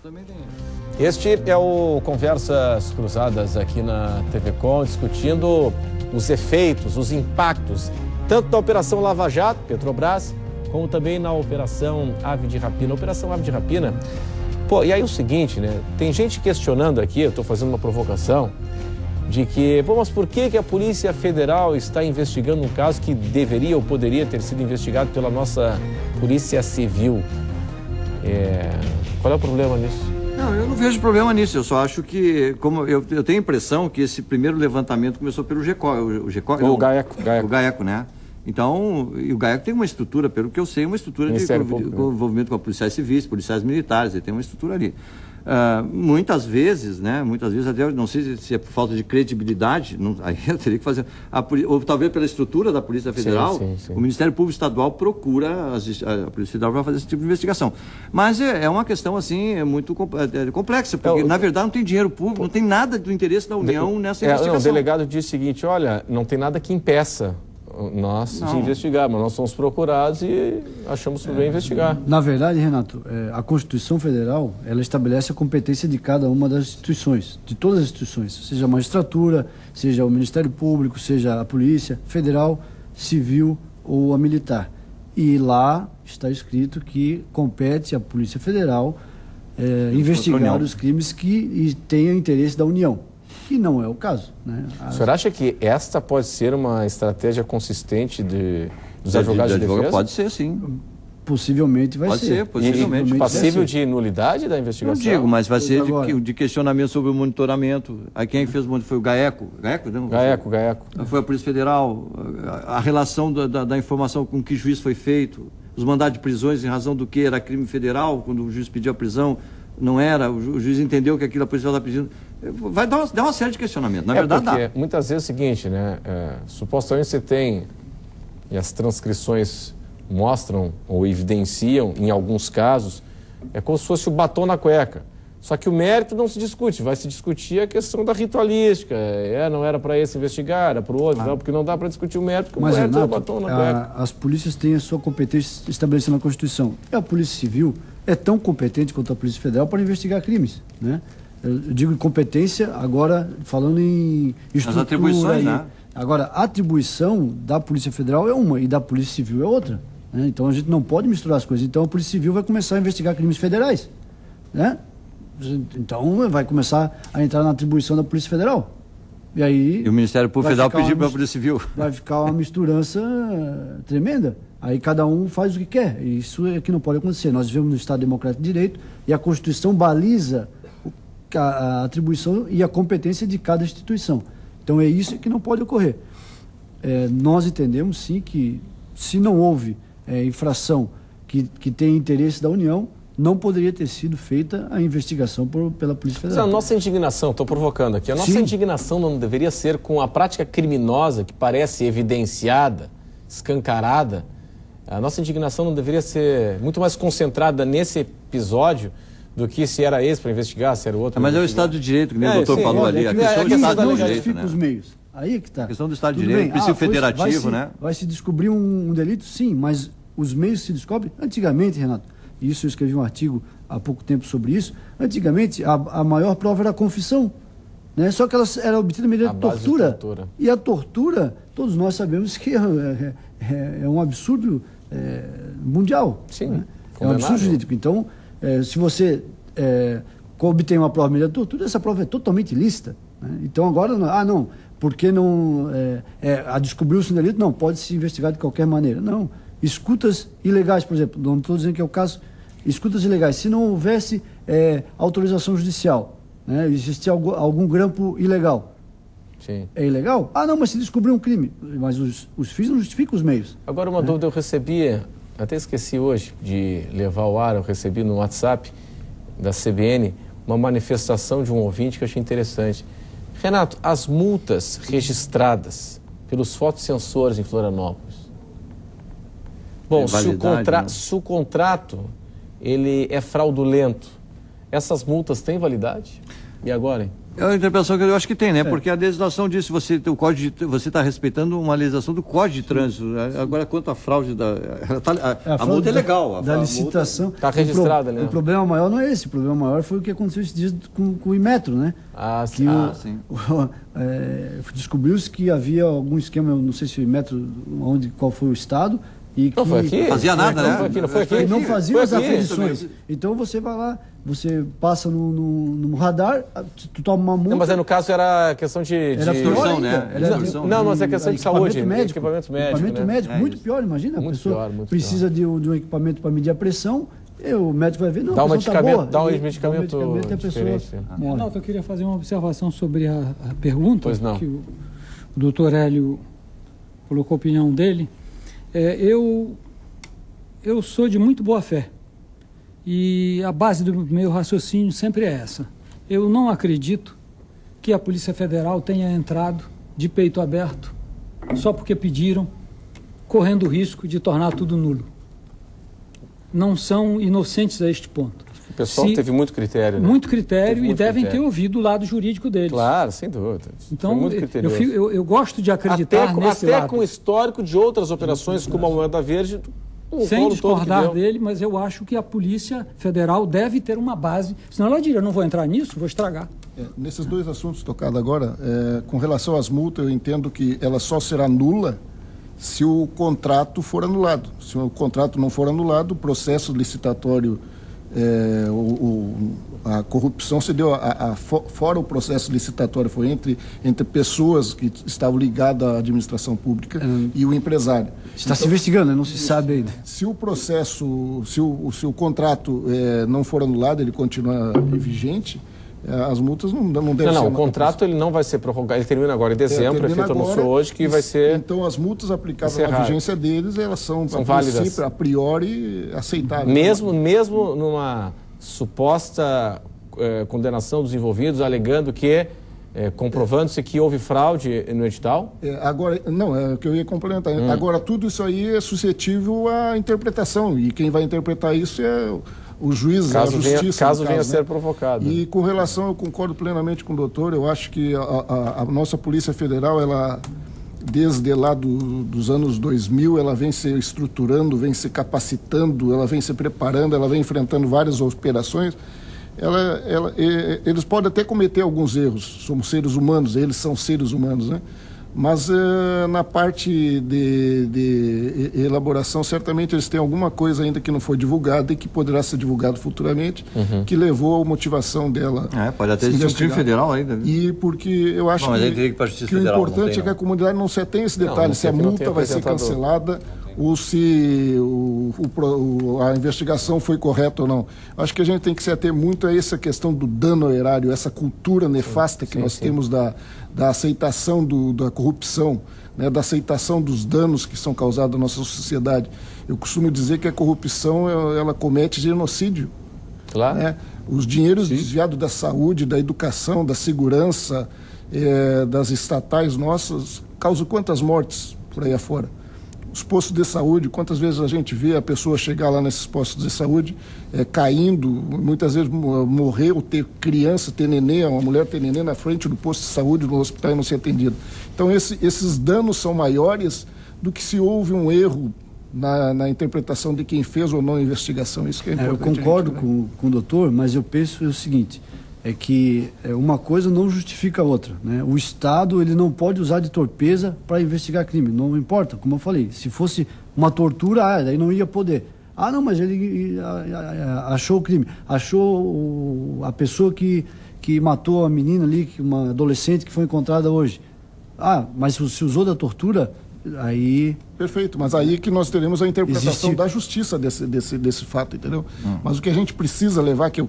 também tem. Este é o Conversas Cruzadas aqui na TV Com, discutindo os efeitos, os impactos, tanto da Operação Lava Jato, Petrobras, como também na Operação Ave de Rapina. Operação Ave de Rapina, e aí o seguinte, né? Tem gente questionando aqui, eu estou fazendo uma provocação, de que, mas por que a Polícia Federal está investigando um caso que deveria ou poderia ter sido investigado pela nossa Polícia Civil? Qual é o problema nisso? Não, eu não vejo problema nisso, eu só acho que, como eu tenho a impressão que esse primeiro levantamento começou pelo o GAECO, né? Então, e o GAECO tem uma estrutura, pelo que eu sei, uma estrutura de envolvimento com policiais civis, policiais militares, ele tem uma estrutura ali. Muitas vezes até, não sei se é por falta de credibilidade, aí eu teria que fazer, ou talvez pela estrutura da Polícia Federal, sim. O Ministério Público Estadual procura a Polícia Federal para fazer esse tipo de investigação. Mas é uma questão, assim, muito complexa, porque, na verdade, não tem dinheiro público, não tem nada do interesse da União nessa investigação. O delegado disse o seguinte, olha, não tem nada que impeça nós de investigar, mas nós somos procurados e achamos por bem investigar. Na verdade, Renato, a Constituição Federal, ela estabelece a competência de cada uma das instituições, de todas as instituições, seja a magistratura, seja o Ministério Público, seja a Polícia Federal, Civil ou a Militar. E lá está escrito que compete à Polícia Federal investigar os crimes que tenham interesse da União. Que não é o caso, né? O senhor acha que esta pode ser uma estratégia consistente dos advogados de defesa? Pode ser, sim. Possivelmente vai ser. Possivelmente. Passível de nulidade da investigação? Não digo, mas vai ser de questionamento sobre o monitoramento. Aí quem fez o monitoramento foi o GAECO. GAECO. Foi a Polícia Federal. A relação da informação com que juiz foi feito. Os mandados de prisões em razão do que era crime federal, quando o juiz pediu a prisão, não era. O juiz entendeu que aquilo a Polícia Federal está pedindo. Vai dar uma série de questionamentos. Na verdade, porque muitas vezes é o seguinte, né? Supostamente você tem, e as transcrições mostram ou evidenciam, em alguns casos, é como se fosse o batom na cueca. Só que o mérito não se discute, vai se discutir a questão da ritualística. Não era para esse investigar, era para o outro, não, porque não dá para discutir o mérito, porque o mérito é o batom na cueca. As polícias têm a sua competência estabelecida na Constituição. E a Polícia Civil é tão competente quanto a Polícia Federal para investigar crimes, né? Eu digo competência, agora falando em estrutura. As atribuições, né? Agora, a atribuição da Polícia Federal é uma e da Polícia Civil é outra, né? Então a gente não pode misturar as coisas. Então a Polícia Civil vai começar a investigar crimes federais, né? Então vai começar a entrar na atribuição da Polícia Federal. E aí... E o Ministério Público Federal pediu para a Polícia Civil. Vai ficar uma misturança tremenda. Aí cada um faz o que quer. E isso é que não pode acontecer. Nós vivemos no Estado Democrático de Direito e a Constituição baliza a atribuição e a competência de cada instituição. Então é isso que não pode ocorrer. Nós entendemos sim que se não houve infração que tem interesse da União, não poderia ter sido feita a investigação pela Polícia Federal. A nossa indignação, estou provocando aqui, a nossa indignação não deveria ser com a prática criminosa que parece evidenciada, escancarada. A nossa indignação não deveria ser muito mais concentrada nesse episódio do que se era esse para investigar, se era outro. Mas é o Estado de Direito, que nem o doutor falou ali. A questão do Estado de Direito, né? Os meios. Aí é que está. A questão do Estado de Direito, princípio federativo, né? Vai se descobrir um delito? Sim, mas os meios se descobrem? Antigamente, Renato, isso eu escrevi um artigo há pouco tempo sobre isso, antigamente a maior prova era a confissão, né? Só que ela era obtida mediante tortura. E a tortura, todos nós sabemos que é um absurdo mundial. Sim, né? É um absurdo jurídico. Então, se você obtém uma prova mediante tortura, essa prova é totalmente ilícita, né? Então agora, porque não descobriu-se um delito, não, pode se investigar de qualquer maneira. Não. Escutas ilegais, por exemplo, não estou dizendo que é o caso, escutas ilegais, se não houvesse autorização judicial, né, existia algum grampo ilegal, sim. É ilegal? Não, mas se descobriu um crime, mas os fins não justificam os meios. Agora uma dúvida, eu recebi, até esqueci hoje de levar ao ar, eu recebi no WhatsApp da CBN uma manifestação de um ouvinte que eu achei interessante. Renato, as multas registradas pelos fotossensores em Florianópolis, bom, se o contrato ele é fraudulento, essas multas têm validade? E agora, hein? É a interpretação que eu acho que tem, né? Porque a legislação diz, você está respeitando uma legislação do Código de Trânsito. Agora, quanto à fraude a multa é legal. Da licitação. Está registrada, né? O problema maior não é esse. O problema maior foi o que aconteceu esses dias com o Imetro, né? Sim. Descobriu-se que havia algum esquema, eu não sei se o Imetro, qual foi o estado, e que não foi aqui? Fazia nada, né? Não foi aqui. Não fazia as aferições. Então você vai lá, você passa no radar, tu toma uma multa. Não, mas no caso era questão de... Era extorsão, né? Não, mas é questão de saúde. Equipamento médico, muito pior, imagina. Muito a pessoa pior, precisa de um equipamento para medir a pressão, e o médico vai ver, não, dá um medicamento, tá boa, medicamento e a pessoa morre. Não, eu queria fazer uma observação sobre a pergunta que o doutor Hélio colocou a opinião dele. Eu sou de muito boa fé e a base do meu raciocínio sempre é essa. Eu não acredito que a Polícia Federal tenha entrado de peito aberto só porque pediram, correndo o risco de tornar tudo nulo. Não são inocentes a este ponto. O pessoal teve muito critério, né? Muito critério e devem ter ouvido o lado jurídico deles. Claro, sem dúvida. Então, eu gosto de acreditar nesse lado. Até com o histórico de outras operações, como a Moeda Verde... Sem discordar dele, mas eu acho que a Polícia Federal deve ter uma base. Senão ela diria, eu não vou entrar nisso, vou estragar. Nesses dois assuntos tocados agora, com relação às multas, eu entendo que ela só será nula se o contrato for anulado. Se o contrato não for anulado, o processo licitatório, a corrupção se deu fora o processo licitatório, foi entre pessoas que estavam ligadas à administração pública e o empresário. Está se investigando, não se sabe ainda. Se o processo, se o contrato não for anulado, ele continua vigente, as multas não devem ser... Não, o contrato ele não vai ser prorrogado, ele termina agora em dezembro, o prefeito anunciou hoje que vai ser... Então as multas aplicadas na vigência deles, elas são válidas, a priori, aceitáveis. Mesmo numa suposta condenação dos envolvidos, alegando que, comprovando-se que houve fraude no edital? Agora, não, é o que eu ia complementar. Agora, tudo isso aí é suscetível à interpretação, e quem vai interpretar isso é... o juiz, a justiça... Caso venha a ser provocado. E com relação, eu concordo plenamente com o doutor, eu acho que a nossa Polícia Federal, ela, desde lá dos anos 2000, ela vem se estruturando, vem se capacitando, ela vem se preparando, ela vem enfrentando várias operações. Eles podem até cometer alguns erros, somos seres humanos, eles são seres humanos, né? Mas na parte de elaboração, certamente eles têm alguma coisa ainda que não foi divulgada e que poderá ser divulgado futuramente, que levou à motivação dela. Pode até existir um crime federal ainda. E porque eu acho que o importante é que a comunidade não se atém a esse detalhe, se a multa vai ser cancelada ou se a investigação foi correta ou não. Acho que a gente tem que se ater muito a essa questão do dano ao erário, essa cultura nefasta que nós temos da aceitação da corrupção, né, da aceitação dos danos que são causados à nossa sociedade. Eu costumo dizer que a corrupção ela comete genocídio. Claro. Né? Os dinheiros desviados da saúde, da educação, da segurança, das estatais nossas, causam quantas mortes por aí afora? Os postos de saúde, quantas vezes a gente vê a pessoa chegar lá nesses postos de saúde caindo, muitas vezes morrer, ou ter criança, ter neném, uma mulher ter neném na frente do posto de saúde, no hospital e não ser atendido. Então esses danos são maiores do que se houve um erro na interpretação de quem fez ou não a investigação. Isso que é importante. Eu concordo com o doutor, mas eu penso o seguinte, é que uma coisa não justifica a outra, né? O Estado ele não pode usar de torpeza para investigar crime, não importa, como eu falei. Se fosse uma tortura, daí não ia poder. Não, mas ele achou o crime, achou a pessoa que matou a menina ali, uma adolescente que foi encontrada hoje. Mas se usou da tortura, aí... Perfeito, mas aí que nós teremos a interpretação da justiça desse fato, entendeu? Mas o que a gente precisa levar, que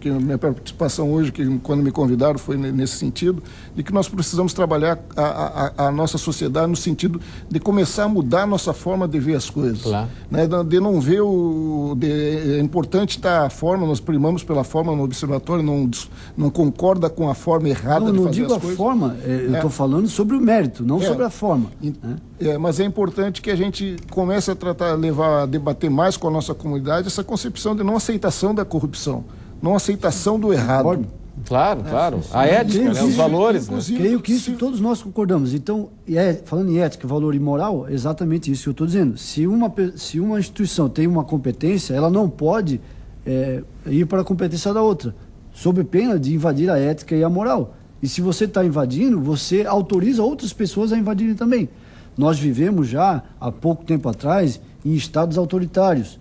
minha participação hoje, que quando me convidaram foi nesse sentido, de que nós precisamos trabalhar a nossa sociedade no sentido de começar a mudar a nossa forma de ver as coisas. Claro. Né? De não ver é importante estar a forma, nós primamos pela forma no observatório, não concorda com a forma errada de fazer as coisas. Não digo a forma, eu estou falando sobre o mérito, não sobre a forma. Mas é importante que a gente comece a debater mais com a nossa comunidade essa concepção de não aceitação da corrupção, não aceitação do errado. Claro. A ética, né? Os valores. Né? Creio que isso todos nós concordamos. Então, falando em ética, valor e moral, exatamente isso que eu estou dizendo. Se uma instituição tem uma competência, ela não pode ir para a competência da outra, sob pena de invadir a ética e a moral. E se você está invadindo, você autoriza outras pessoas a invadirem também. Nós vivemos já, há pouco tempo atrás, em estados autoritários.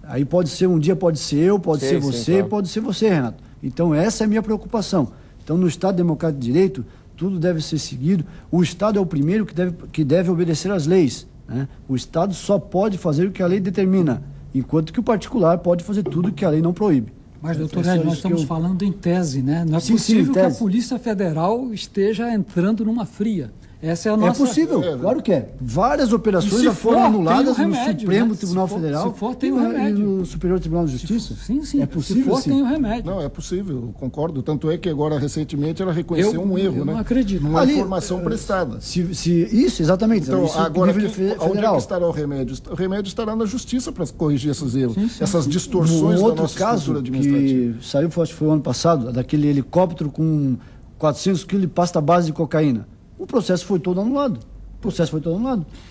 Aí um dia pode ser eu, pode ser você, claro. Pode ser você, Renato. Então essa é a minha preocupação. Então no Estado Democrático de Direito, tudo deve ser seguido. O Estado é o primeiro que deve obedecer às leis, né? O Estado só pode fazer o que a lei determina, enquanto que o particular pode fazer tudo o que a lei não proíbe. Mas, doutor Hélio, nós estamos falando em tese, né? Não é possível que a Polícia Federal esteja entrando numa fria. Essa é a nossa... É possível, claro que é. Várias operações já foram anuladas no Supremo Tribunal Federal se for, tem o remédio. E no Superior Tribunal de Justiça. Sim. É possível, se for, tem o remédio. Não, é possível, concordo. Tanto é que agora, recentemente, ela reconheceu um erro, eu né? não acredito. Numa informação prestada. Isso, exatamente. Então, isso agora, onde é que estará o remédio? O remédio estará na Justiça para corrigir esses erros, essas distorções da nossa estrutura administrativa. Que saiu, acho que foi o ano passado, daquele helicóptero com 400 quilos de pasta base de cocaína. O processo foi todo anulado.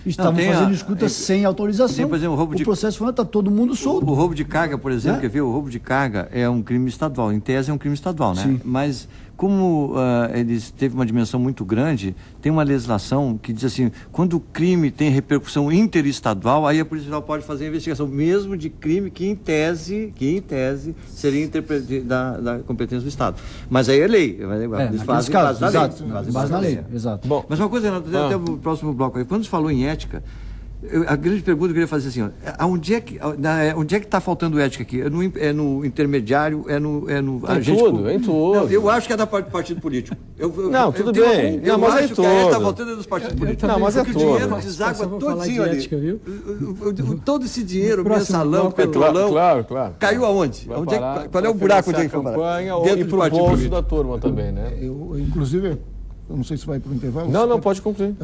Estavam fazendo escuta sem autorização. Por exemplo, o processo foi, está todo mundo solto. O roubo de carga, por exemplo, quer ver? O roubo de carga é um crime estadual. Em tese é um crime estadual, né? Sim. Mas como eles teve uma dimensão muito grande, tem uma legislação que diz assim, quando o crime tem repercussão interestadual, aí a Polícia Federal pode fazer a investigação, mesmo de crime que em tese seria da competência do Estado. Mas aí é lei. Eles fazem base na lei. Exato. Bom, mas uma coisa, Renato, até o próximo bloco aí. Quando se falou em ética, a grande pergunta que eu queria fazer assim, onde é que está faltando ética aqui? É no intermediário? Em tudo. Não, eu acho que é da parte do partido político. Tudo bem. Mas acho que está faltando é dos partidos políticos. Mas é tudo. Porque o dinheiro deságua todinho ali. Ética, viu? Todo esse dinheiro, mensalão, petrolão, claro. caiu aonde? Qual é o buraco onde é que foi parar? Dentro do bolso da turma também, né? Inclusive... Eu não sei se vai para o intervalo. Não, pode concluir.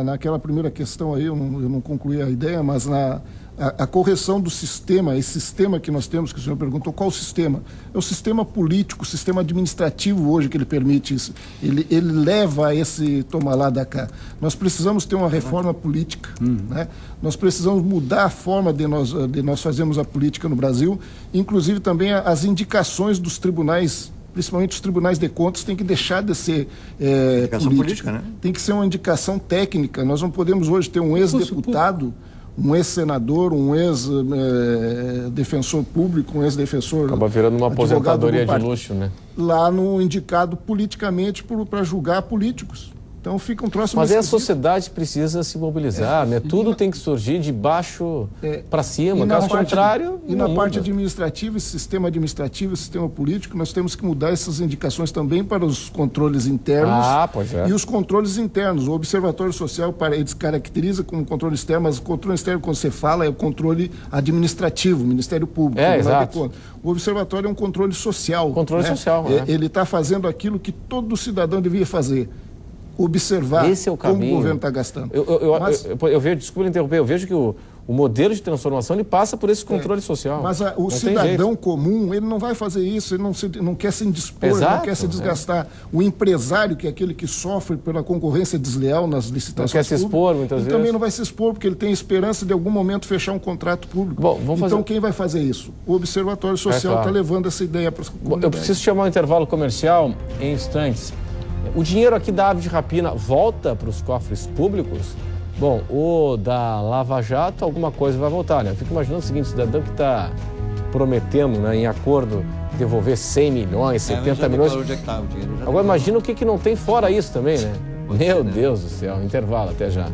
Naquela primeira questão aí, eu não concluí a ideia, mas a correção do sistema, esse sistema que nós temos, que o senhor perguntou, qual o sistema? É o sistema político, o sistema administrativo hoje que ele permite isso. Ele leva a esse toma lá da cá. Nós precisamos ter uma reforma política, né? Nós precisamos mudar a forma de nós fazermos a política no Brasil, inclusive também as indicações dos tribunais, principalmente os tribunais de contas, tem que deixar de ser política, né? Tem que ser uma indicação técnica. Nós não podemos hoje ter um ex-deputado, um ex-senador, um ex-defensor público, um ex-defensor... Acaba virando uma aposentadoria de luxo, né? Lá no indicado politicamente para julgar políticos. Então fica um troço... Mas a sociedade precisa se mobilizar, né? Tudo tem que surgir de baixo para cima, caso contrário... E na parte administrativa, esse sistema administrativo, esse sistema político, nós temos que mudar essas indicações também para os controles internos. Pois é. E os controles internos. O Observatório Social, ele descaracteriza como controle externo, mas o controle externo, quando você fala, é o controle administrativo, Ministério Público. Exato. O Observatório é um controle social. Controle social, Ele está fazendo aquilo que todo cidadão devia fazer. Observar esse é o caminho. Como o governo está gastando. Eu vejo, desculpa interromper, eu vejo que o modelo de transformação ele passa por esse controle social. Mas o cidadão comum, ele não vai fazer isso, ele não quer se indispor, ele não quer se desgastar. O empresário, que é aquele que sofre pela concorrência desleal nas licitações públicas, não quer se expor muitas vezes. Também não vai se expor, porque ele tem esperança de algum momento fechar um contrato público. Então quem vai fazer isso? O Observatório Social está levando essa ideia para as comunidades. Eu preciso chamar um intervalo comercial em instantes. O dinheiro aqui da ave de rapina volta para os cofres públicos? Bom, o da Lava Jato, alguma coisa vai voltar, né? Eu fico imaginando o seguinte, cidadão que está prometendo, né, em acordo, devolver 100 milhões, 70 milhões. Agora imagina o que não tem fora isso também, né? Meu Deus do céu, intervalo, até já.